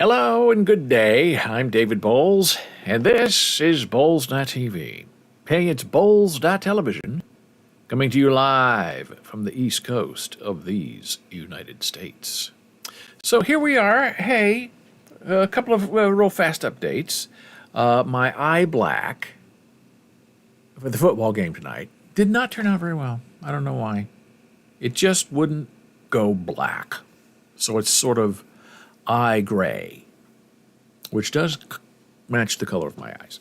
Hello and good day. I'm David Boles, and this is Boles.tv. Hey, it's Boles.television, coming to you live from the East Coast of these United States. So here we are. Hey, a couple of real fast updates. My eye black for the football game tonight did not turn out very well. I don't know why. It just wouldn't go black. So it's sort of eye gray, which does match the color of my eyes,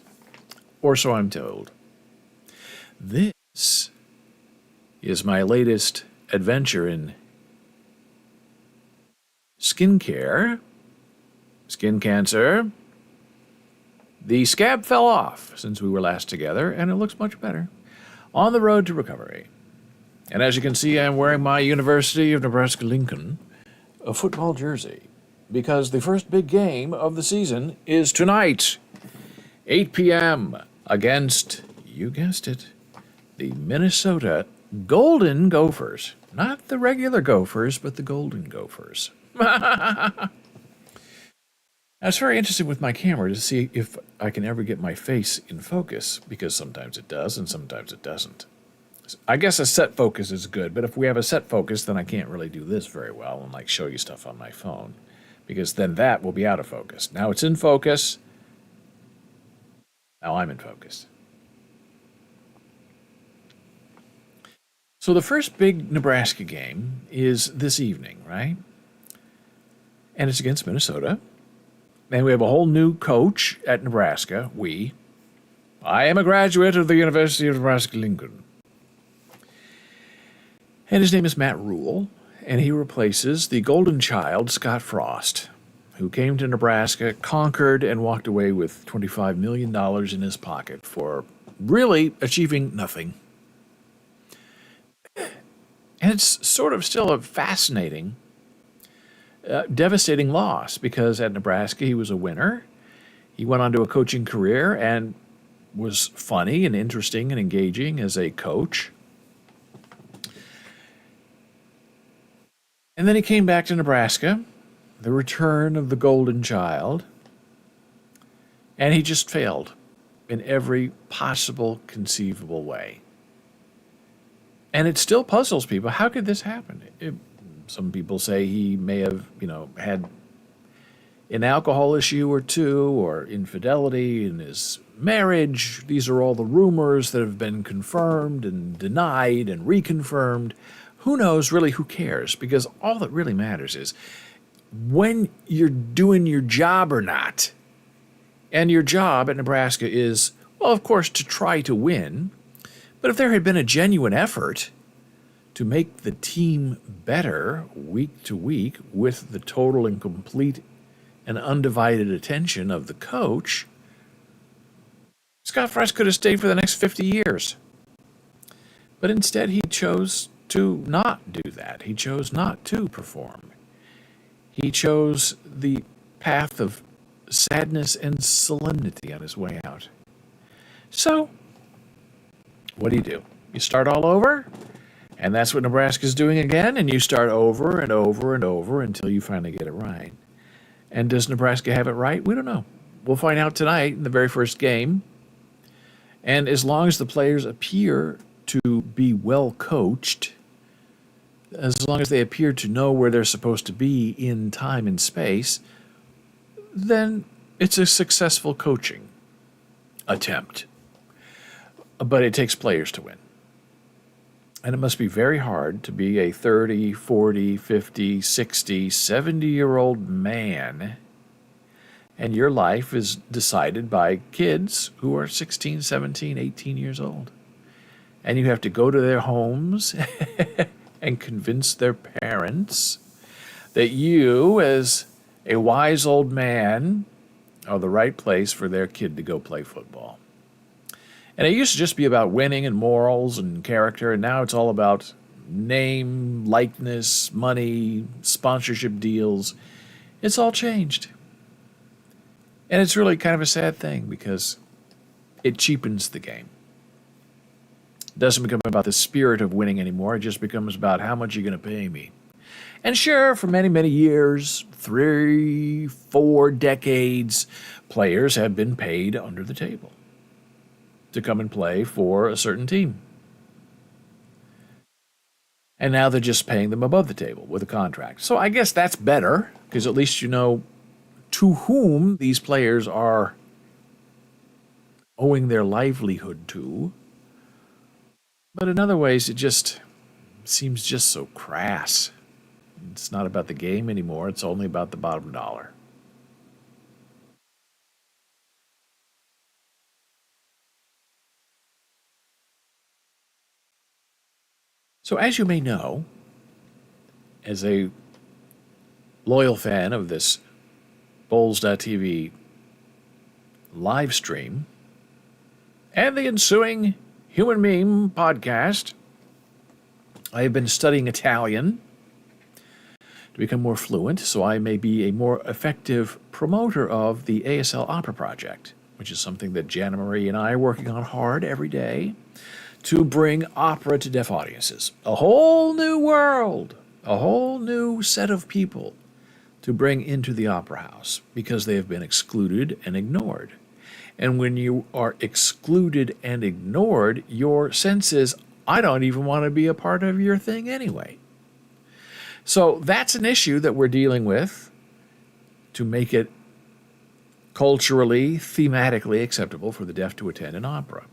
or so I'm told. This is my latest adventure in skincare, skin cancer. The scab fell off since we were last together, and it looks much better. On the road to recovery. And as you can see, I'm wearing my University of Nebraska Lincoln a football jersey, because the first big game of the season is tonight, 8 p.m., against, you guessed it, the Minnesota Golden Gophers. Not the regular Gophers, but the Golden Gophers. It's very interesting with my camera to see if I can ever get my face in focus, because sometimes it does and sometimes it doesn't. I guess a set focus is good, but if we have a set focus, then I can't really do this very well and like show you stuff on my phone, because then that will be out of focus. Now it's in focus. Now I'm in focus. So the first big Nebraska game is this evening, right? And it's against Minnesota. And we have a whole new coach at Nebraska. I am a graduate of the University of Nebraska Lincoln. And his name is Matt Rule, and he replaces the golden child, Scott Frost, who came to Nebraska, conquered, and walked away with $25 million in his pocket for really achieving nothing. And it's sort of still a fascinating, devastating loss, because at Nebraska he was a winner. He went on to a coaching career and was funny and interesting and engaging as a coach. And then he came back to Nebraska, the return of the golden child, and he just failed in every possible conceivable way. And it still puzzles people. How could this happen? Some people say he may have, had an alcohol issue or two, or infidelity in his marriage. These are all the rumors that have been confirmed and denied and reconfirmed. Who knows, really, who cares? Because all that really matters is when you're doing your job or not. And your job at Nebraska is, well, of course, to try to win. But if there had been a genuine effort to make the team better week to week with the total and complete and undivided attention of the coach, Scott Frost could have stayed for the next 50 years. But instead, he chose to not do that. He chose not to perform. He chose the path of sadness and solemnity on his way out. So, what do? You start all over, and that's what Nebraska's doing again, and you start over and over and over until you finally get it right. And does Nebraska have it right? We don't know. We'll find out tonight in the very first game. And as long as the players appear to be well coached, as long as they appear to know where they're supposed to be in time and space, then it's a successful coaching attempt. But it takes players to win. And it must be very hard to be a 30, 40, 50, 60, 70-year-old man, and your life is decided by kids who are 16, 17, 18 years old. And you have to go to their homes and convince their parents that you, as a wise old man, are the right place for their kid to go play football. And it used to just be about winning and morals and character, and now it's all about name, likeness, money, sponsorship deals. It's all changed. And it's really kind of a sad thing, because it cheapens the game. It doesn't become about the spirit of winning anymore. It just becomes about how much you're going to pay me. And sure, for many, many years, 3, 4 decades, players have been paid under the table to come and play for a certain team. And now they're just paying them above the table with a contract. So I guess that's better, because at least you know to whom these players are owing their livelihood to. But in other ways, it just seems just so crass. It's not about the game anymore. It's only about the bottom dollar. So as you may know, as a loyal fan of this Boles.tv live stream and the ensuing Human Meme podcast, I have been studying Italian to become more fluent so I may be a more effective promoter of the ASL Opera Project, which is something that Jana Marie and I are working on hard every day to bring opera to deaf audiences. A whole new world, a whole new set of people to bring into the opera house because they have been excluded and ignored. And when you are excluded and ignored, your sense is, I don't even want to be a part of your thing anyway. So that's an issue that we're dealing with to make it culturally, thematically acceptable for the deaf to attend an opera.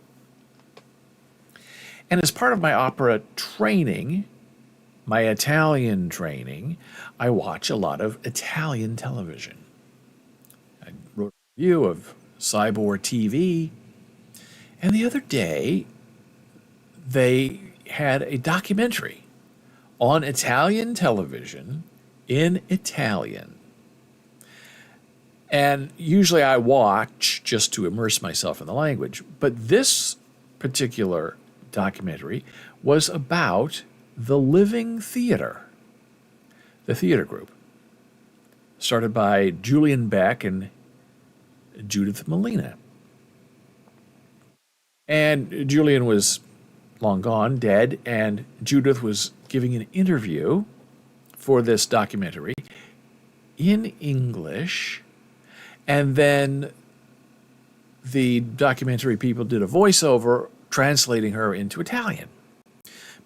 And as part of my opera training, my Italian training, I watch a lot of Italian television. I wrote a review of Cyborg TV, and the other day they had a documentary on Italian television in Italian. And usually I watch just to immerse myself in the language, but this particular documentary was about the Living Theater, the theater group, started by Julian Beck and Judith Malina. And Julian was long gone, dead, and Judith was giving an interview for this documentary in English, and then the documentary people did a voiceover translating her into Italian.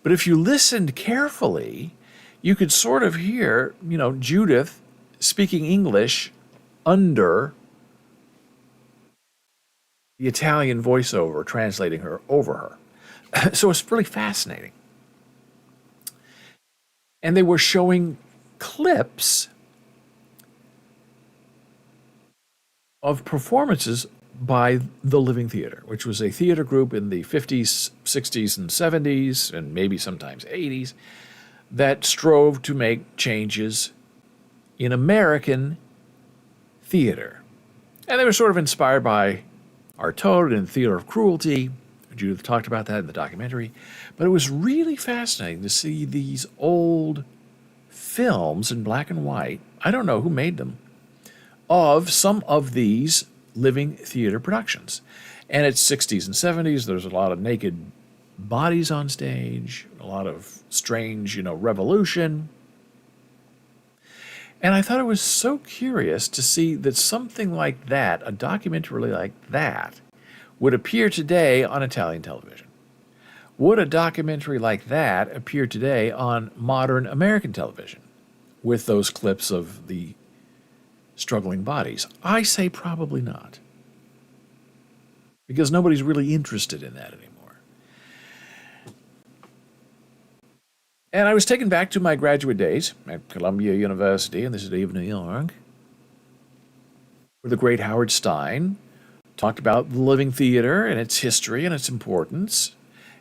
But if you listened carefully, you could sort of hear, Judith speaking English under the Italian voiceover translating her over her. So it's really fascinating. And they were showing clips of performances by the Living Theater, which was a theater group in the 50s, 60s, and 70s, and maybe sometimes 80s, that strove to make changes in American theater. And they were sort of inspired by Artaud and Theater of Cruelty. Judith talked about that in the documentary. But it was really fascinating to see these old films in black and white, I don't know who made them, of some of these living theater productions. And it's 60s and 70s. There's a lot of naked bodies on stage, a lot of strange, revolution. And I thought it was so curious to see that something like that, a documentary like that, would appear today on Italian television. Would a documentary like that appear today on modern American television with those clips of the struggling bodies? I say probably not, because nobody's really interested in that anymore. And I was taken back to my graduate days at Columbia University in the city of New York, where the great Howard Stein talked about the living theater and its history and its importance.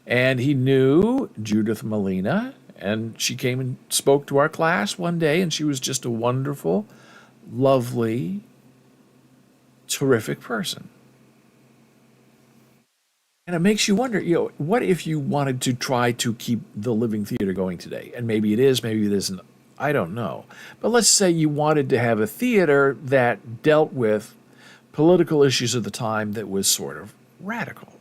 And he knew Judith Malina, and she came and spoke to our class one day, and she was just a wonderful, lovely, terrific person. And it makes you wonder, what if you wanted to try to keep the living theater going today? And maybe it is, maybe it isn't. I don't know. But let's say you wanted to have a theater that dealt with political issues of the time that was sort of radical.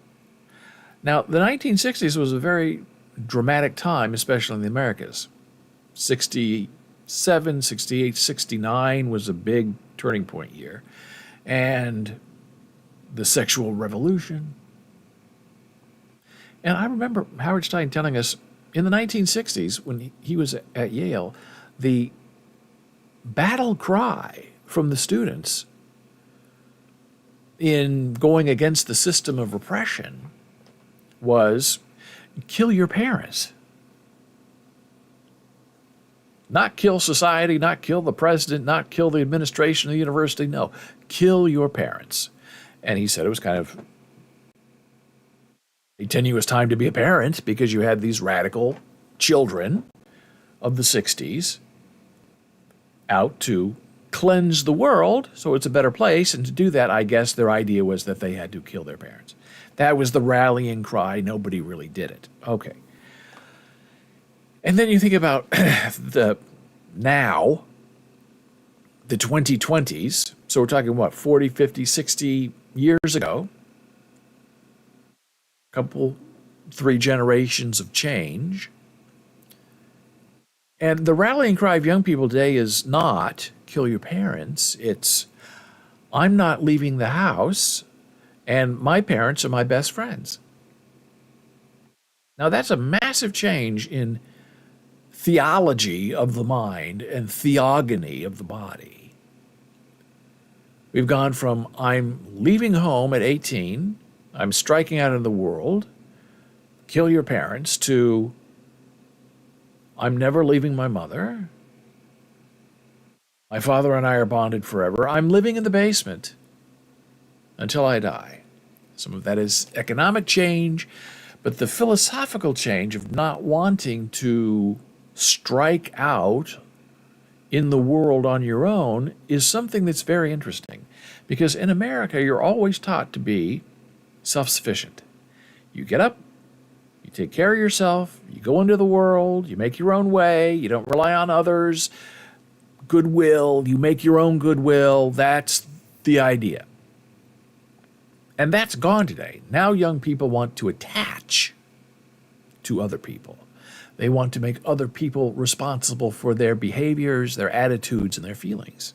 Now, the 1960s was a very dramatic time, especially in the Americas. 60 67, 68, 69 was a big turning point year. And the sexual revolution. And I remember Howard Stein telling us in the 1960s, when he was at Yale, the battle cry from the students in going against the system of repression was kill your parents. Not kill society, not kill the president, not kill the administration of the university. No, kill your parents. And he said it was kind of a tenuous time to be a parent because you had these radical children of the 60s out to cleanse the world so it's a better place. And to do that, I guess their idea was that they had to kill their parents. That was the rallying cry. Nobody really did it. Okay. And then you think about the 2020s. So we're talking, what, 40, 50, 60 years ago. Couple, 3 generations of change. And the rallying cry of young people today is not kill your parents. It's I'm not leaving the house and my parents are my best friends. Now that's a massive change in theology of the mind and theogony of the body. We've gone from I'm leaving home at 18, I'm striking out in the world, kill your parents, to I'm never leaving my mother. My father and I are bonded forever. I'm living in the basement until I die. Some of that is economic change, but the philosophical change of not wanting to strike out in the world on your own is something that's very interesting. Because in America, you're always taught to be self-sufficient. You get up, you take care of yourself, you go into the world, you make your own way, you don't rely on others. Goodwill, you make your own goodwill. That's the idea. And that's gone today. Now young people want to attach to other people. They want to make other people responsible for their behaviors, their attitudes, and their feelings.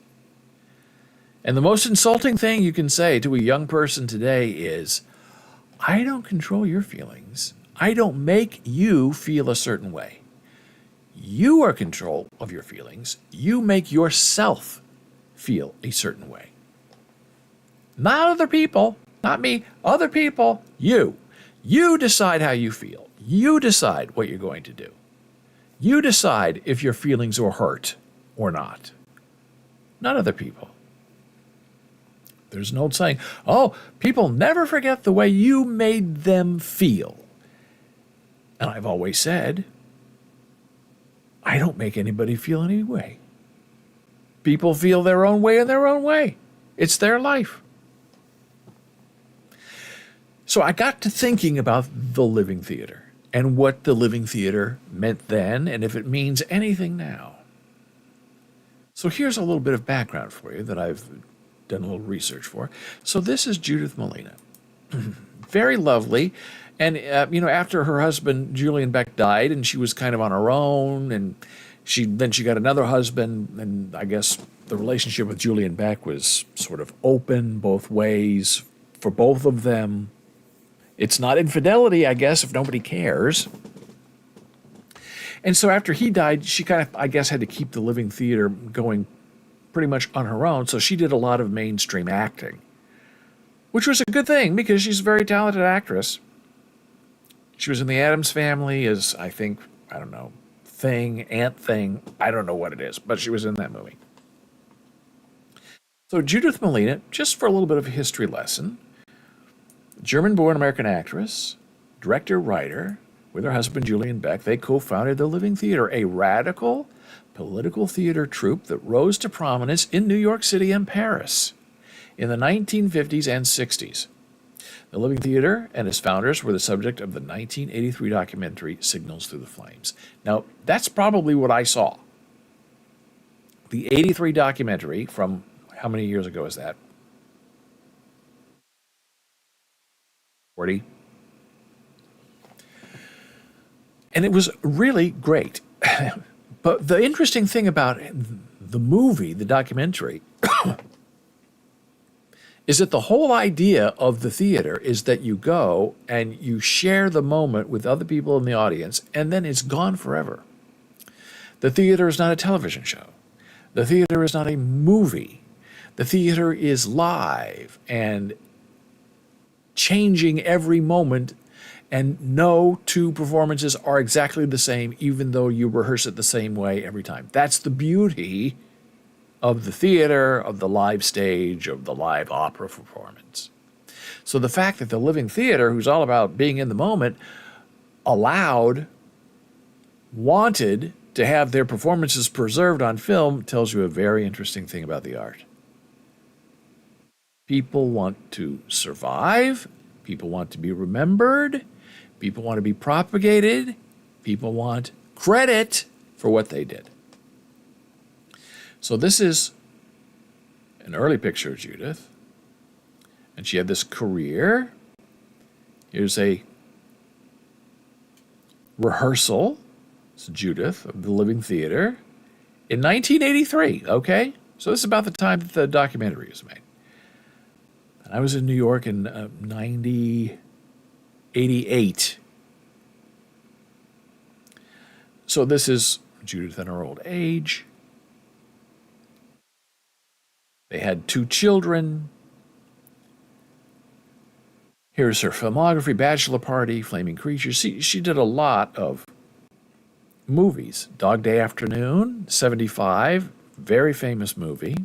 And the most insulting thing you can say to a young person today is, I don't control your feelings. I don't make you feel a certain way. You are in control of your feelings. You make yourself feel a certain way. Not other people, not me, other people, you. You decide how you feel. You decide what you're going to do. You decide if your feelings are hurt or not. Not other people. There's an old saying, oh, people never forget the way you made them feel. And I've always said, I don't make anybody feel any way. People feel their own way in their own way. It's their life. So I got to thinking about the living theater and what the living theater meant then and if it means anything now. So here's a little bit of background for you that I've done a little research for. So this is Judith Malina. Very lovely. And, after her husband, Julian Beck, died, and she was kind of on her own, and then she got another husband, and I guess the relationship with Julian Beck was sort of open both ways for both of them. It's not infidelity, I guess, if nobody cares. And so after he died, she kind of, I guess, had to keep the living theater going pretty much on her own, so she did a lot of mainstream acting, which was a good thing because she's a very talented actress. She was in the Addams Family as, I think, I don't know, Aunt Thing, I don't know what it is, but she was in that movie. So Judith Malina, just for a little bit of a history lesson, German-born American actress, director, writer, with her husband Julian Beck, they co-founded the Living Theater, a radical political theater troupe that rose to prominence in New York City and Paris in the 1950s and 60s. The Living Theater and its founders were the subject of the 1983 documentary Signals Through the Flames. Now, that's probably what I saw. The 83 documentary from, how many years ago is that? 40. And it was really great. But the interesting thing about the movie, the documentary, is that the whole idea of the theater is that you go and you share the moment with other people in the audience, and then it's gone forever. The theater is not a television show. The theater is not a movie. The theater is live and changing every moment, and no two performances are exactly the same, even though you rehearse it the same way every time. That's the beauty of the theater, of the live stage, of the live opera performance. So the fact that the living theater, who's all about being in the moment, wanted to have their performances preserved on film tells you a very interesting thing about the art. People want to survive. People want to be remembered. People want to be propagated. People want credit for what they did. So this is an early picture of Judith. And she had this career. Here's a rehearsal. It's Judith of the Living Theater in 1983, okay? So this is about the time that the documentary was made. And I was in New York in 1988. So this is Judith in her old age. They had 2 children. Here's her filmography, Bachelor Party, Flaming Creatures. She did a lot of movies. Dog Day Afternoon, 75, very famous movie.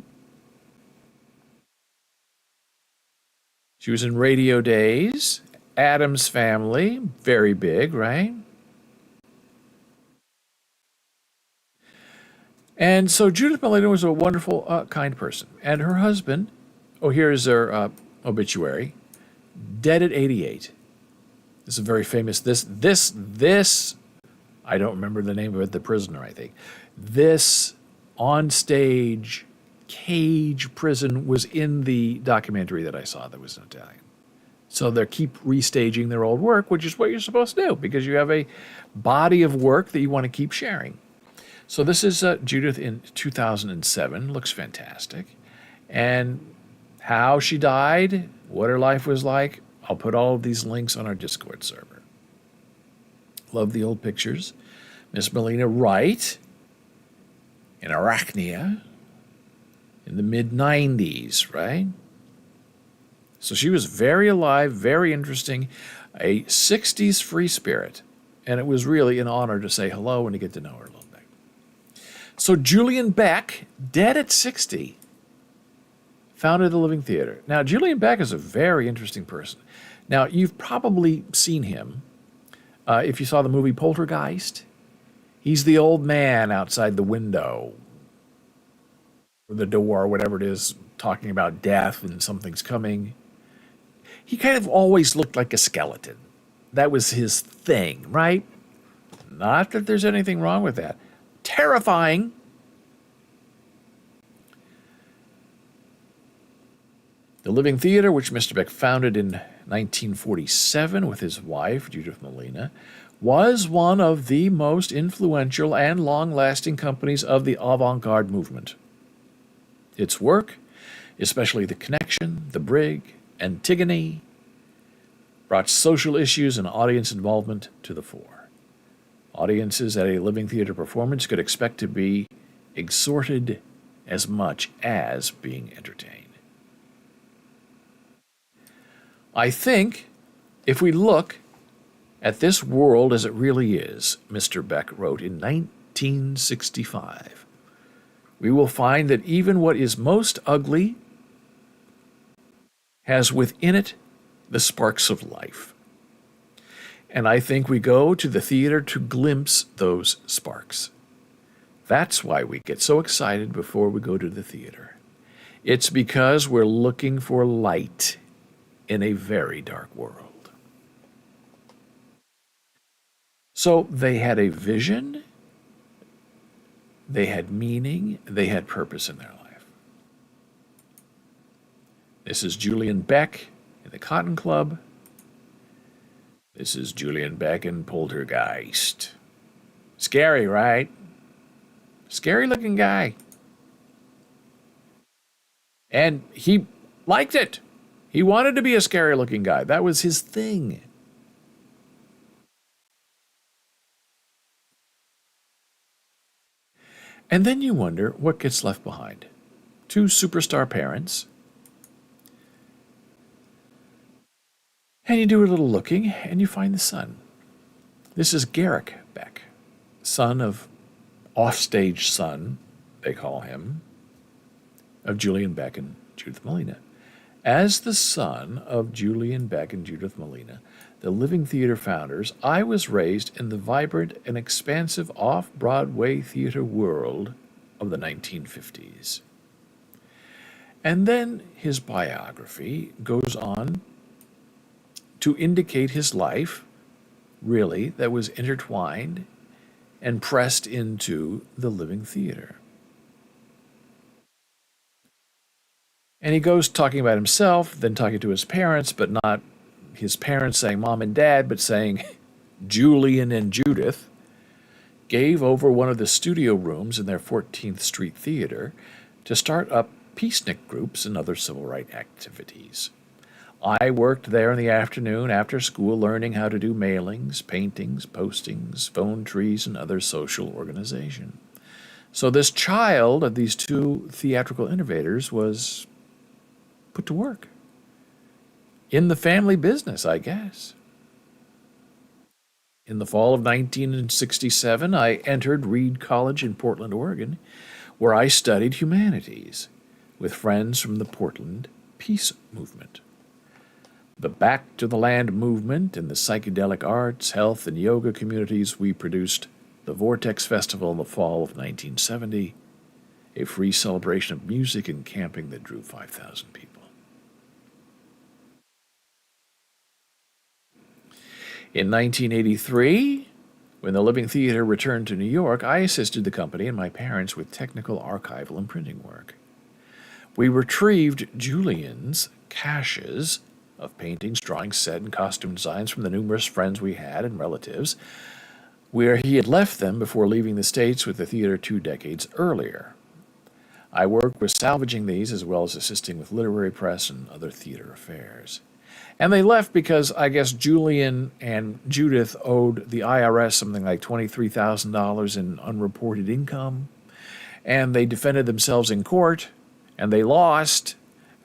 She was in Radio Days, Addams Family, very big, right? And so Judith Malina was a wonderful, kind person. And her husband, here's her obituary, dead at 88. This is very famous. This, I don't remember the name of it, The Prisoner, I think. This on-stage cage prison was in the documentary that I saw that was in Italian. So they keep restaging their old work, which is what you're supposed to do, because you have a body of work that you want to keep sharing. So this is Judith in 2007. Looks fantastic. And how she died, what her life was like, I'll put all of these links on our Discord server. Love the old pictures. Miss Melina Wright in Arachnia in the mid-90s, right? So she was very alive, very interesting, a 60s free spirit. And it was really an honor to say hello and to get to know her a little bit. So Julian Beck, dead at 60, founded the Living Theater. Now, Julian Beck is a very interesting person. Now, you've probably seen him if you saw the movie Poltergeist. He's the old man outside the window, or the door, whatever it is, talking about death and something's coming. He kind of always looked like a skeleton. That was his thing, right? Not that there's anything wrong with that. Terrifying. The Living Theater, which Mr. Beck founded in 1947 with his wife, Judith Malina, was one of the most influential and long-lasting companies of the avant-garde movement. Its work, especially The Connection, The Brig, Antigone, brought social issues and audience involvement to the fore. Audiences at a Living Theater performance could expect to be exhorted as much as being entertained. I think if we look at this world as it really is, Mr. Beck wrote in 1965, we will find that even what is most ugly has within it the sparks of life. And I think we go to the theater to glimpse those sparks. That's why we get so excited before we go to the theater. It's because we're looking for light in a very dark world. So they had a vision, they had meaning, they had purpose in their life. This is Julian Beck in the Cotton Club. This is Julian Beck in Poltergeist. Scary, right? Scary looking guy. And he liked it. He wanted to be a scary looking guy. That was his thing. And then you wonder what gets left behind. Two superstar parents. And you do a little looking and you find the son. This is Garrick Beck, son of offstage son, they call him, of Julian Beck and Judith Malina. As the son of Julian Beck and Judith Malina, the Living Theater founders, I was raised in the vibrant and expansive off-Broadway theater world of the 1950s. And then his biography goes on to indicate his life, really, that was intertwined and pressed into the Living Theater. And he goes talking about himself, then talking to his parents, but not his parents saying mom and dad, but saying Julian and Judith gave over one of the studio rooms in their 14th Street Theater to start up peacenik groups and other civil rights activities. I worked there in the afternoon after school learning how to do mailings, paintings, postings, phone trees, and other social organization. So this child of these two theatrical innovators was put to work in the family business, I guess. In the fall of 1967, I entered Reed College in Portland, Oregon, where I studied humanities with friends from the Portland Peace Movement. The Back to the Land movement and the psychedelic arts, health, and yoga communities, we produced the Vortex Festival in the fall of 1970, a free celebration of music and camping that drew 5,000 people. In 1983, when the Living Theater returned to New York, I assisted the company and my parents with technical archival and printing work. We retrieved Julian's caches of paintings, drawings, set, and costume designs from the numerous friends we had and relatives, where he had left them before leaving the States with the theater 2 decades earlier. I worked with salvaging these as well as assisting with literary press and other theater affairs. And they left because I guess Julian and Judith owed the IRS something like $23,000 in unreported income, and they defended themselves in court, and they lost,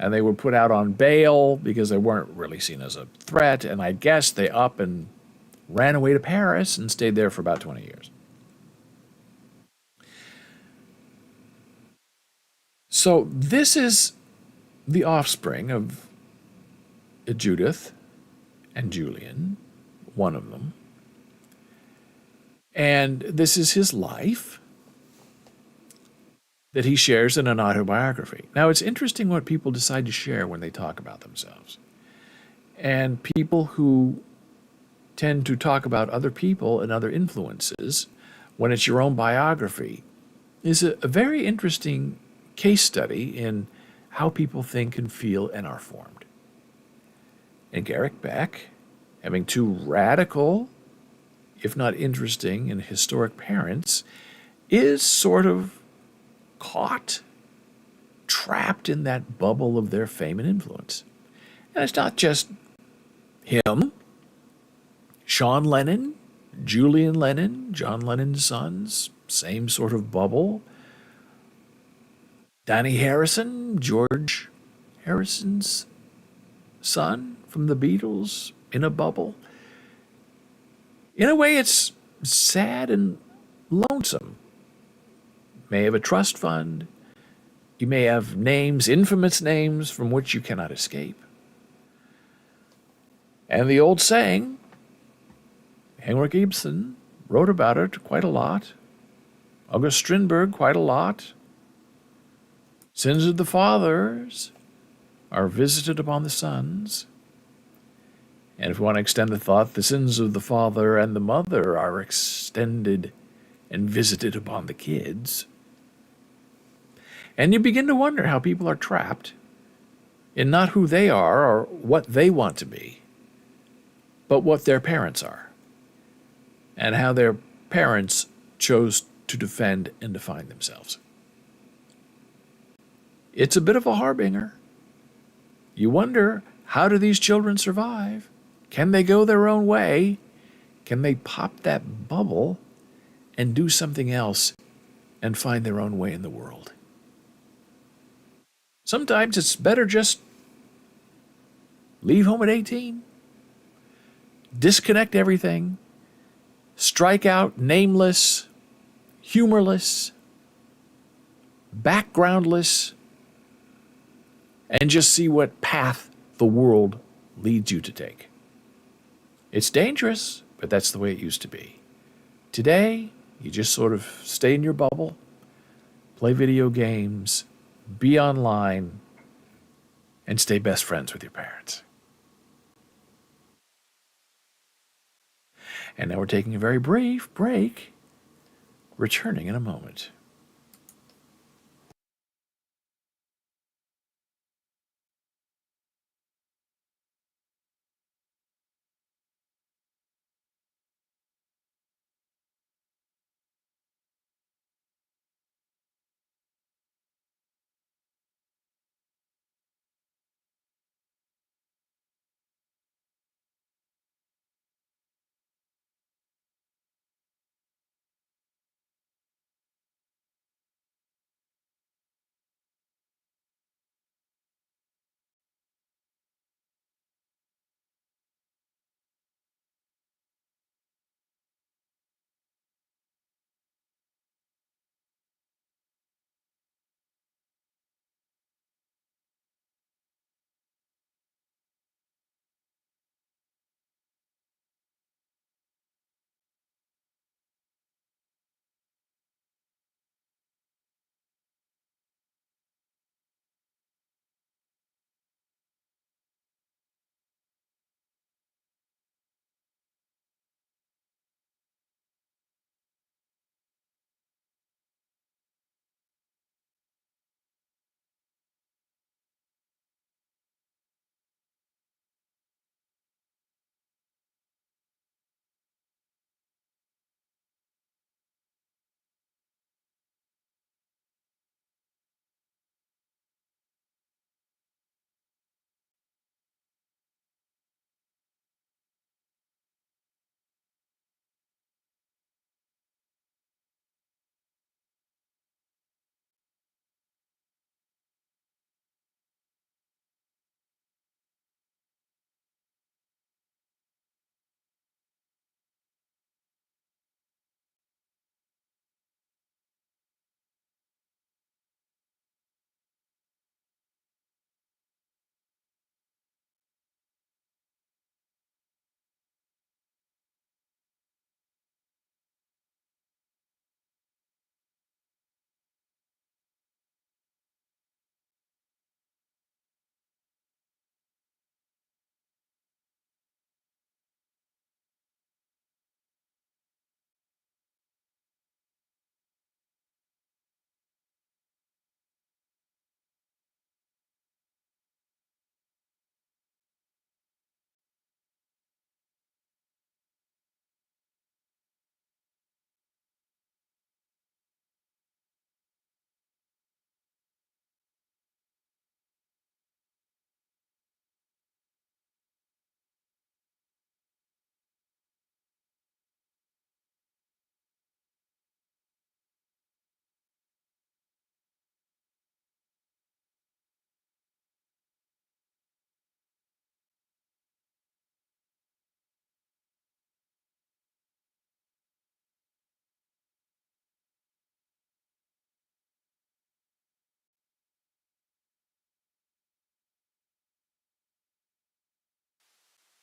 and they were put out on bail because they weren't really seen as a threat, and I guess they up and ran away to Paris and stayed there for about 20 years. So this is the offspring of Judith and Julian, one of them. And this is his life that he shares in an autobiography. Now, it's interesting what people decide to share when they talk about themselves. And people who tend to talk about other people and other influences when it's your own biography is a very interesting case study in how people think and feel and are formed. And Garrick Beck, having two radical, if not interesting and historic parents, is sort of caught, trapped in that bubble of their fame and influence. And it's not just him, Sean Lennon, Julian Lennon, John Lennon's sons, same sort of bubble. Danny Harrison, George Harrison's son from the Beatles, in a bubble. In a way, it's sad and lonesome. You may have a trust fund. You may have names, infamous names, from which you cannot escape. And the old saying, Henrik Ibsen wrote about it quite a lot. August Strindberg quite a lot. Sins of the fathers are visited upon the sons. And if we want to extend the thought, the sins of the father and the mother are extended and visited upon the kids. And you begin to wonder how people are trapped in not who they are or what they want to be, but what their parents are, and how their parents chose to defend and define themselves. It's a bit of a harbinger. You wonder, how do these children survive? Can they go their own way? Can they pop that bubble and do something else and find their own way in the world? Sometimes it's better just leave home at 18, disconnect everything, strike out nameless, humorless, backgroundless, and just see what path the world leads you to take. It's dangerous, but that's the way it used to be. Today, you just sort of stay in your bubble, play video games, be online, and stay best friends with your parents. And now we're taking a very brief break, returning in a moment.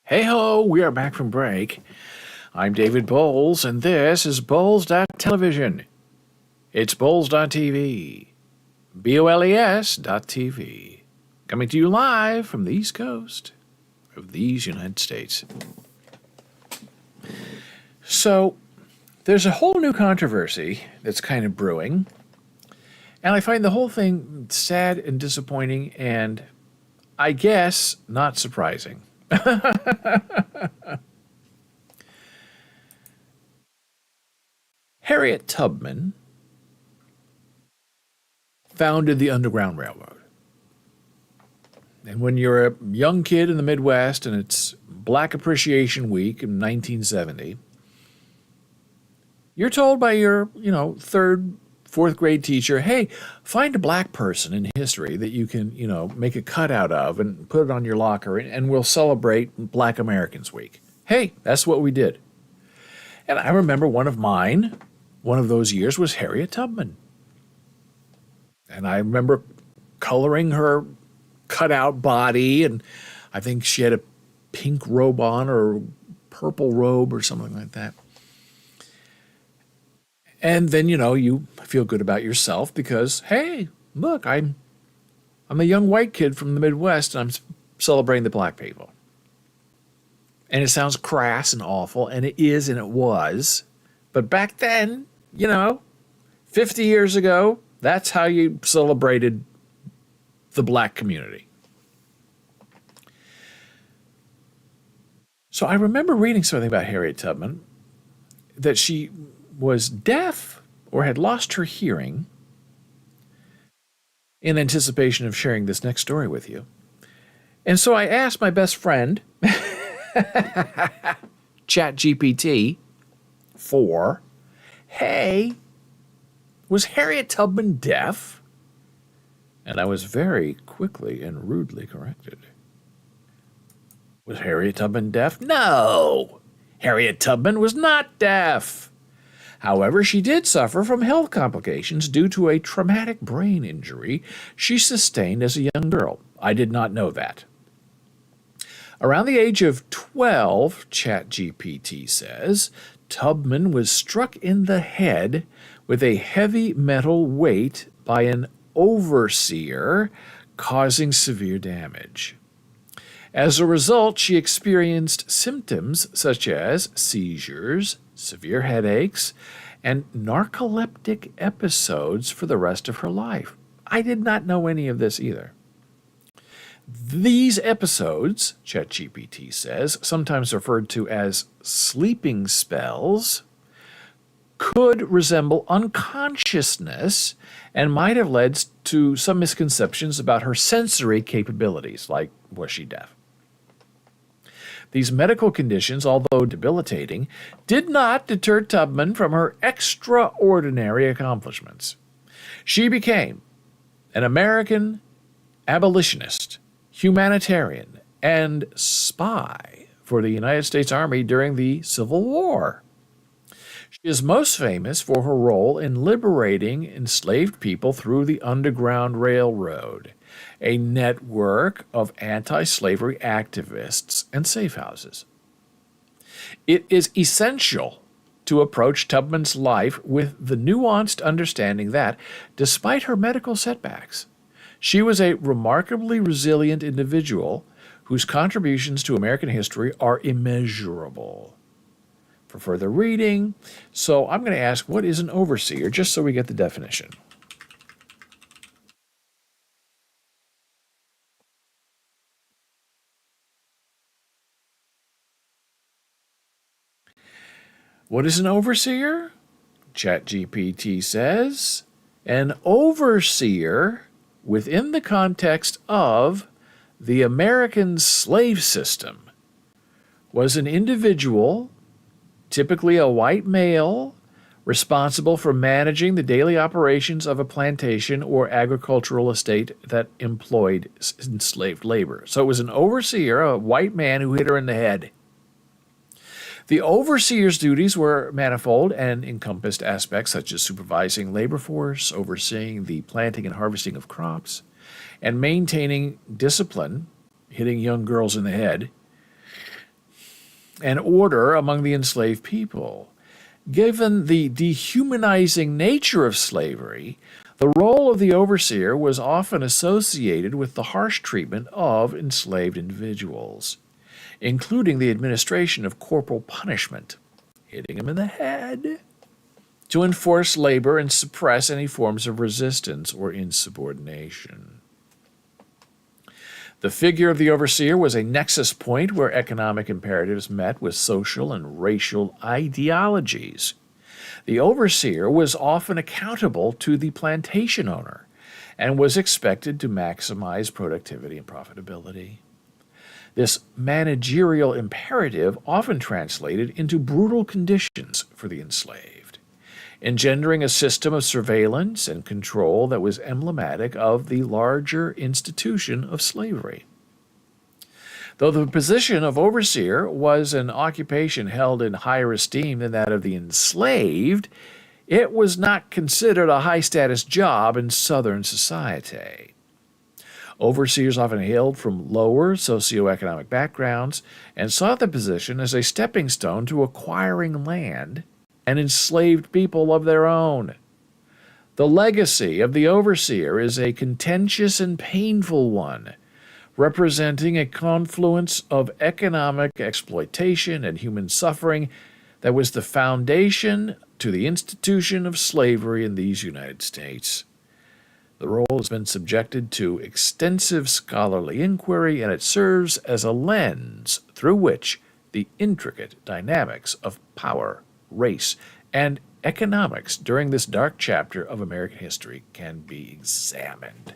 Hey ho, we are back from break. I'm David Boles, and this is Boles.television. It's Boles.tv. BOLES.tv. Coming to you live from the East Coast of these United States. So, there's a whole new controversy that's kind of brewing, and I find the whole thing sad and disappointing and, I guess, not surprising. Harriet Tubman founded the Underground Railroad. And when you're a young kid in the Midwest and it's Black Appreciation Week in 1970, you're told by your, third, fourth grade teacher, hey, find a black person in history that you can, make a cutout of and put it on your locker, and we'll celebrate Black Americans Week. Hey, that's what we did. And I remember one of those years was Harriet Tubman. And I remember coloring her cutout body, and I think she had a pink robe on or purple robe or something like that. And then, you feel good about yourself because, hey, look, I'm a young white kid from the Midwest, and I'm celebrating the black people. And it sounds crass and awful, and it is and it was. But back then, 50 years ago, that's how you celebrated the black community. So I remember reading something about Harriet Tubman, that she was deaf or had lost her hearing, in anticipation of sharing this next story with you. And so I asked my best friend, ChatGPT, hey, was Harriet Tubman deaf? And I was very quickly and rudely corrected. Was Harriet Tubman deaf? No! Harriet Tubman was not deaf. However, she did suffer from health complications due to a traumatic brain injury she sustained as a young girl. I did not know that. Around the age of 12, ChatGPT says, Tubman was struck in the head with a heavy metal weight by an overseer, causing severe damage. As a result, she experienced symptoms such as seizures, severe headaches, and narcoleptic episodes for the rest of her life. I did not know any of this either. These episodes, ChatGPT says, sometimes referred to as sleeping spells, could resemble unconsciousness and might have led to some misconceptions about her sensory capabilities, like was she deaf? These medical conditions, although debilitating, did not deter Tubman from her extraordinary accomplishments. She became an American abolitionist, humanitarian, and spy for the United States Army during the Civil War. She is most famous for her role in liberating enslaved people through the Underground Railroad, a network of anti-slavery activists and safe houses. It is essential to approach Tubman's life with the nuanced understanding that, despite her medical setbacks, she was a remarkably resilient individual whose contributions to American history are immeasurable. For further reading, so I'm going to ask, what is an overseer, just so we get the definition. What is an overseer? ChatGPT says, an overseer within the context of the American slave system was an individual, typically a white male, responsible for managing the daily operations of a plantation or agricultural estate that employed enslaved labor. So it was an overseer, a white man who hit her in the head. The overseer's duties were manifold and encompassed aspects such as supervising labor force, overseeing the planting and harvesting of crops, and maintaining discipline, hitting young girls in the head, and order among the enslaved people. Given the dehumanizing nature of slavery, the role of the overseer was often associated with the harsh treatment of enslaved individuals, including the administration of corporal punishment, hitting him in the head, to enforce labor and suppress any forms of resistance or insubordination. The figure of the overseer was a nexus point where economic imperatives met with social and racial ideologies. The overseer was often accountable to the plantation owner and was expected to maximize productivity and profitability. This managerial imperative often translated into brutal conditions for the enslaved, engendering a system of surveillance and control that was emblematic of the larger institution of slavery. Though the position of overseer was an occupation held in higher esteem than that of the enslaved, it was not considered a high-status job in Southern society. Overseers often hailed from lower socioeconomic backgrounds and saw the position as a stepping stone to acquiring land and enslaved people of their own. The legacy of the overseer is a contentious and painful one, representing a confluence of economic exploitation and human suffering that was the foundation to the institution of slavery in these United States. The role has been subjected to extensive scholarly inquiry, and it serves as a lens through which the intricate dynamics of power, race, and economics during this dark chapter of American history can be examined.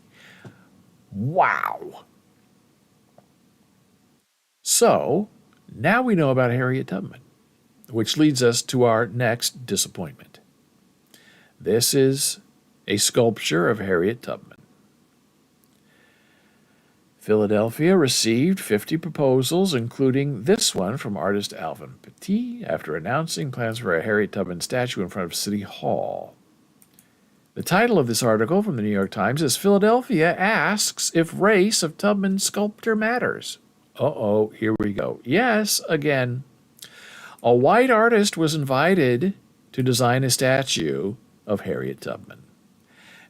Wow! So, now we know about Harriet Tubman, which leads us to our next disappointment. This is a sculpture of Harriet Tubman. Philadelphia received 50 proposals, including this one from artist Alvin Petit, after announcing plans for a Harriet Tubman statue in front of City Hall. The title of this article from the New York Times is "Philadelphia Asks If Race of Tubman Sculptor Matters." Uh-oh, here we go. Yes, again. A white artist was invited to design a statue of Harriet Tubman.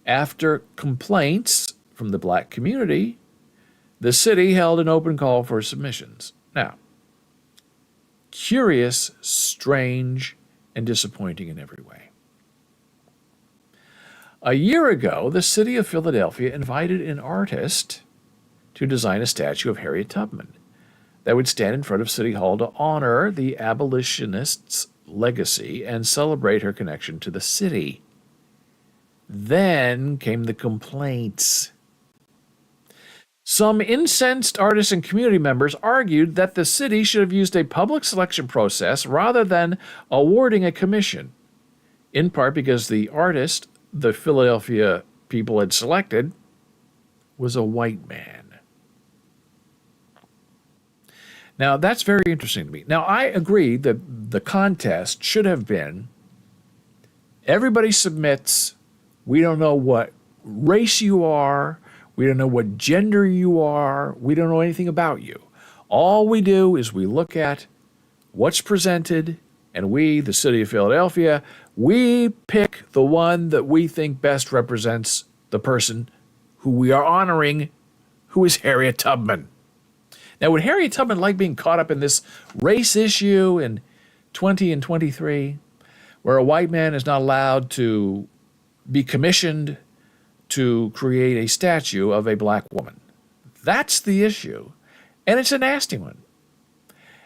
After complaints from the black community, the city held an open call for submissions. Now, curious, strange, and disappointing in every way. A year ago, the city of Philadelphia invited an artist to design a statue of Harriet Tubman that would stand in front of City Hall to honor the abolitionists' legacy and celebrate her connection to the city. Then came the complaints. Some incensed artists and community members argued that the city should have used a public selection process rather than awarding a commission, in part because the artist the Philadelphia people had selected was a white man. Now, that's very interesting to me. Now, I agree that the contest should have been everybody submits. We don't know what race you are. We don't know what gender you are. We don't know anything about you. All we do is we look at what's presented, and we, the city of Philadelphia, we pick the one that we think best represents the person who we are honoring, who is Harriet Tubman. Now, would Harriet Tubman like being caught up in this race issue in 20 and 23, where a white man is not allowed to be commissioned to create a statue of a black woman? That's the issue, and it's a nasty one.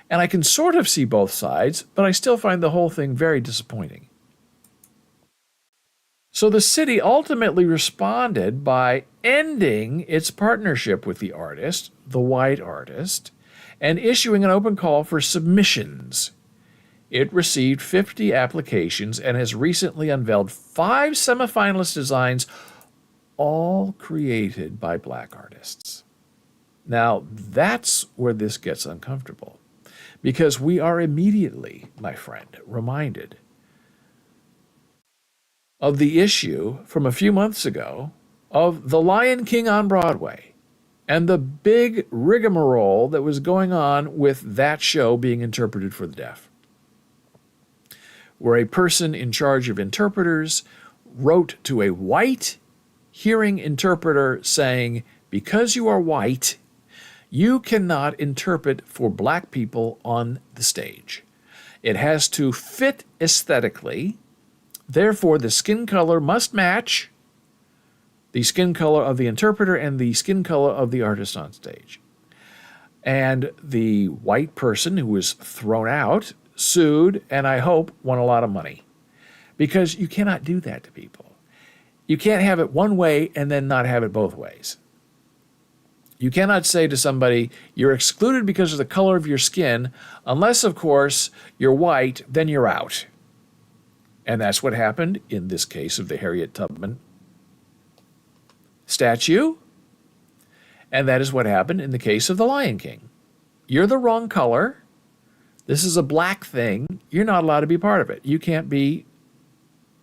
And I can sort of see both sides, but I still find the whole thing very disappointing. So the city ultimately responded by ending its partnership with the artist, the white artist, and issuing an open call for submissions. It received 50 applications and has recently unveiled 5 semifinalist designs, all created by black artists. Now, that's where this gets uncomfortable, because we are immediately, my friend, reminded of the issue from a few months ago of The Lion King on Broadway and the big rigmarole that was going on with that show being interpreted for the deaf, where a person in charge of interpreters wrote to a white hearing interpreter saying, because you are white, you cannot interpret for black people on the stage. It has to fit aesthetically. Therefore, the skin color must match the skin color of the interpreter and the skin color of the artist on stage. And the white person who was thrown out sued, and I hope won a lot of money. because you cannot do that to people. You can't have it one way and then not have it both ways. You cannot say to somebody, you're excluded because of the color of your skin, unless, of course, you're white, then you're out. And that's what happened in this case of the Harriet Tubman statue. And that is what happened in the case of the Lion King. You're the wrong color. This is a black thing. You're not allowed to be part of it. You can't be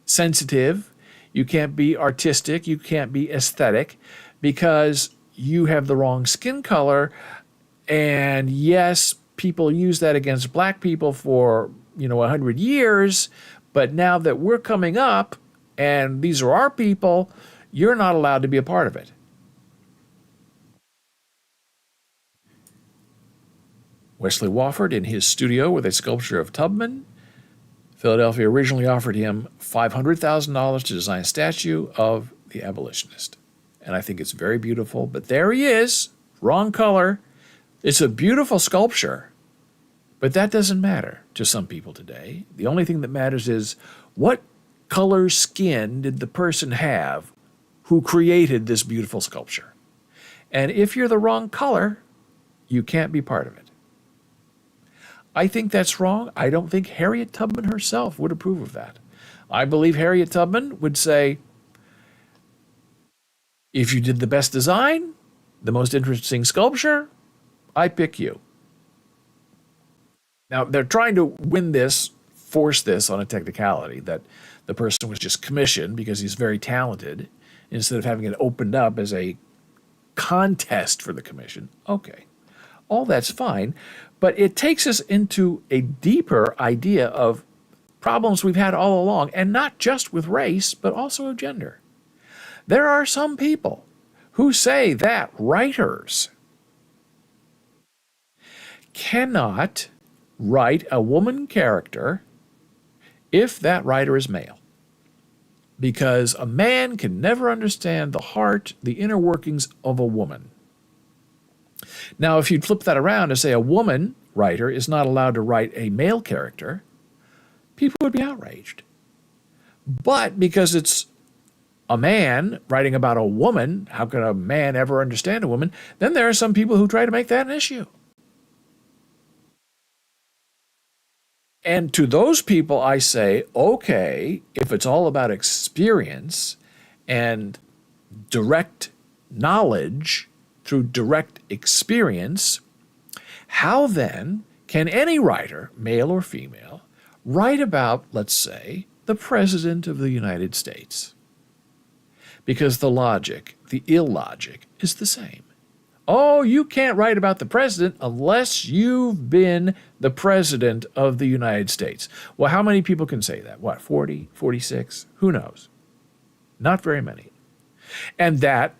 sensitive. You can't be artistic. You can't be aesthetic because you have the wrong skin color. And yes, people use that against black people for, 100 years. But now that we're coming up and these are our people, you're not allowed to be a part of it. Wesley Wofford in his studio with a sculpture of Tubman. Philadelphia originally offered him $500,000 to design a statue of the abolitionist. And I think it's very beautiful, but there he is, wrong color. It's a beautiful sculpture, but that doesn't matter to some people today. The only thing that matters is what color skin did the person have who created this beautiful sculpture? And if you're the wrong color, you can't be part of it. I think that's wrong. I don't think Harriet Tubman herself would approve of that. I believe Harriet Tubman would say, if you did the best design, the most interesting sculpture, I pick you. Now, they're trying to win this, force this on a technicality that the person was just commissioned because he's very talented, instead of having it opened up as a contest for the commission. Okay, all that's fine, but it takes us into a deeper idea of problems we've had all along, and not just with race, but also of gender. There are some people who say that writers cannot write a woman character if that writer is male, because a man can never understand the heart, the inner workings of a woman. Now, if you'd flip that around and say a woman writer is not allowed to write a male character, people would be outraged. But because it's a man writing about a woman, how can a man ever understand a woman? Then there are some people who try to make that an issue. And to those people, I say, okay, if it's all about experience and direct knowledge through direct experience, how then can any writer, male or female, write about, let's say, the President of the United States? Because the logic, the illogic, is the same. Oh, you can't write about the president unless you've been the president of the United States. Well, how many people can say that? What, 40, 46? Who knows? Not very many. And that,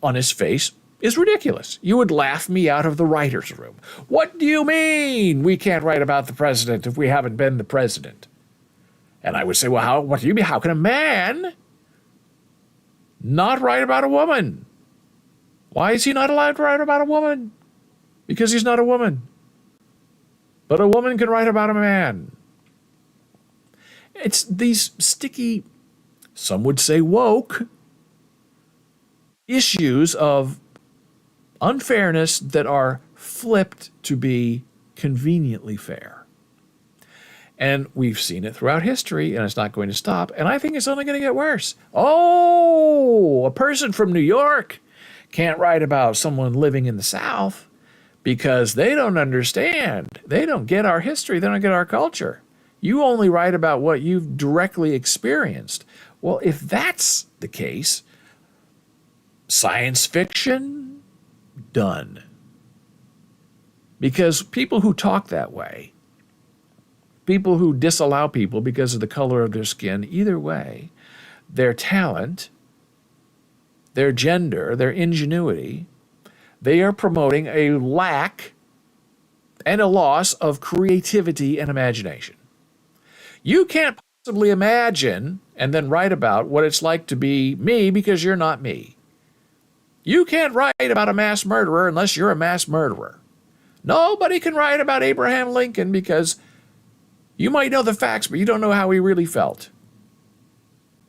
on its face, is ridiculous. You would laugh me out of the writer's room. What do you mean we can't write about the president if we haven't been the president? And I would say, well, what do you mean? How can a man not write about a woman? Why is he not allowed to write about a woman? Because he's not a woman. But a woman can write about a man. It's these sticky, some would say woke, issues of unfairness that are flipped to be conveniently fair. And we've seen it throughout history, and it's not going to stop. And I think it's only going to get worse. Oh, a person from New York can't write about someone living in the South because they don't understand. They don't get our history. They don't get our culture. You only write about what you've directly experienced. Well, if that's the case, science fiction, done. Because people who talk that way, people who disallow people because of the color of their skin, either way, their talent, their gender, their ingenuity, they are promoting a lack and a loss of creativity and imagination. You can't possibly imagine and then write about what it's like to be me because you're not me. You can't write about a mass murderer unless you're a mass murderer. Nobody can write about Abraham Lincoln because you might know the facts, but you don't know how he really felt.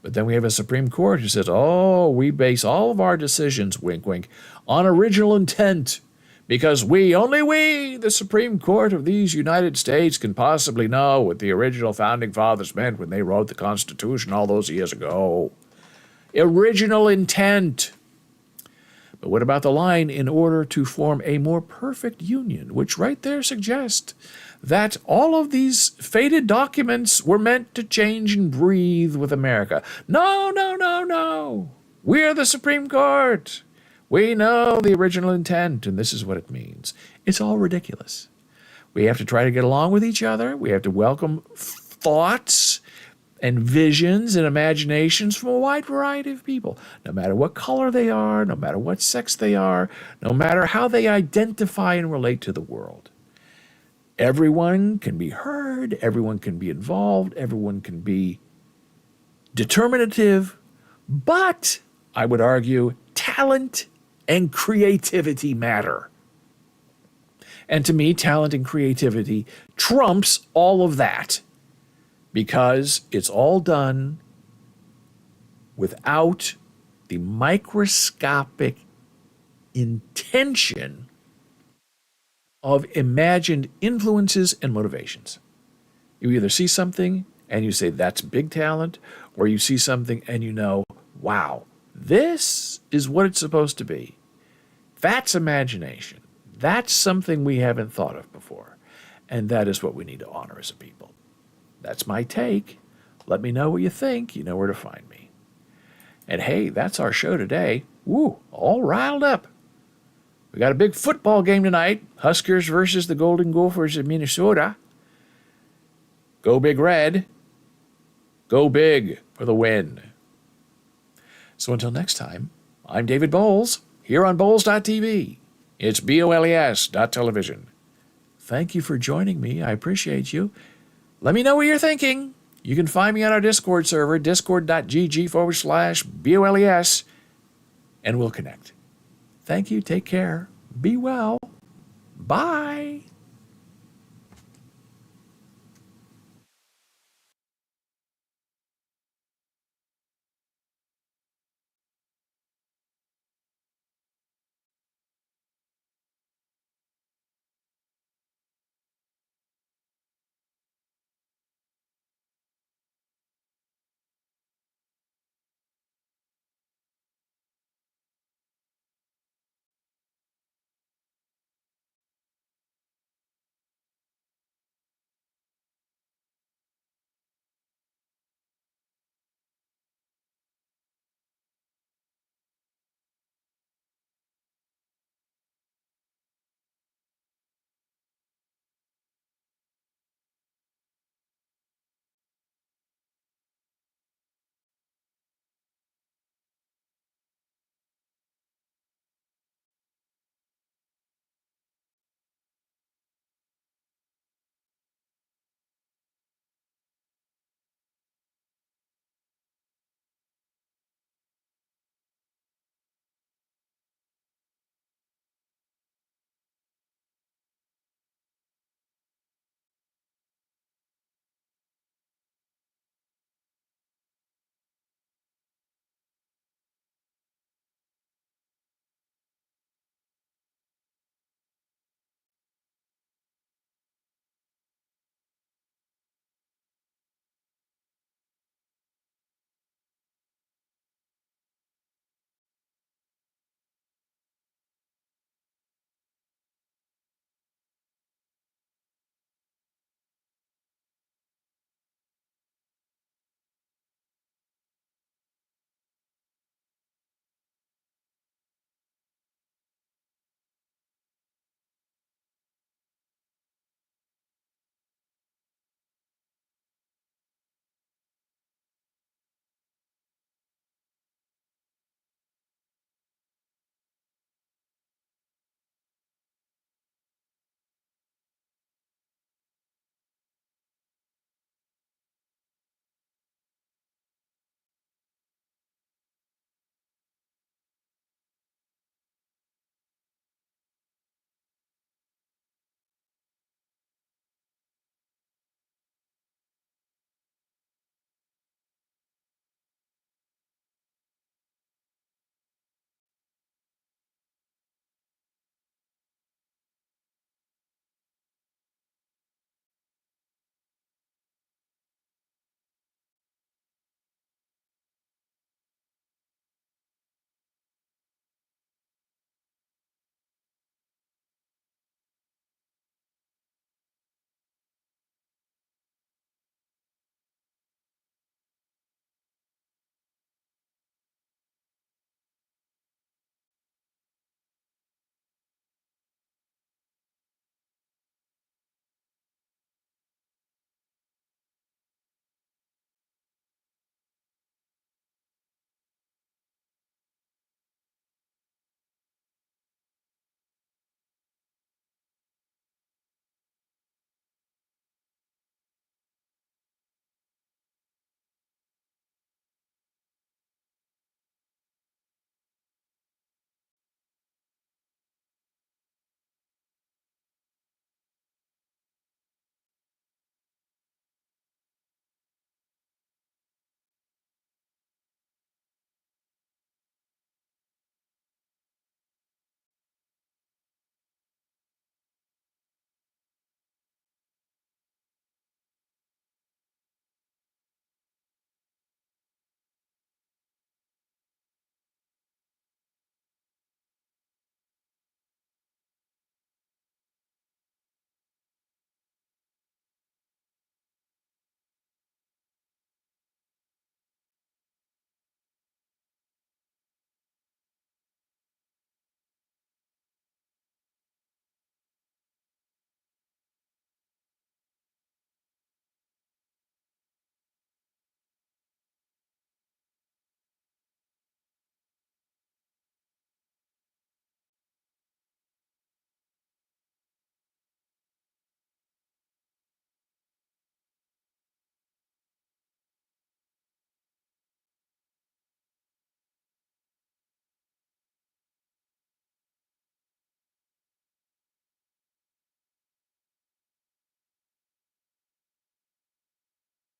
But then we have a Supreme Court who says, oh, we base all of our decisions, wink, wink, on original intent because only we, the Supreme Court of these United States, can possibly know what the original founding fathers meant when they wrote the Constitution all those years ago. Original intent. But what about the line, in order to form a more perfect union, which right there suggests that all of these faded documents were meant to change and breathe with America. No, no, no, no. We're the Supreme Court. We know the original intent, and this is what it means. It's all ridiculous. We have to try to get along with each other. We have to welcome thoughts and visions and imaginations from a wide variety of people, no matter what color they are, no matter what sex they are, no matter how they identify and relate to the world. Everyone can be heard, everyone can be involved, everyone can be determinative, but I would argue talent and creativity matter. And to me, talent and creativity trumps all of that because it's all done without the microscopic intention of imagined influences and motivations. You either see something and you say, that's big talent, or you see something and you know, wow, this is what it's supposed to be. That's imagination. That's something we haven't thought of before. And that is what we need to honor as a people. That's my take. Let me know what you think. You know where to find me. And hey, that's our show today. Woo, all riled up. We got a big football game tonight. Huskers versus the Golden Gophers of Minnesota. Go Big Red. Go big for the win. So until next time, I'm David Boles, here on Boles.tv. It's BOLES.television. Thank you for joining me. I appreciate you. Let me know what you're thinking. You can find me on our Discord server, discord.gg/BOLES, and we'll connect. Thank you. Take care. Be well. Bye.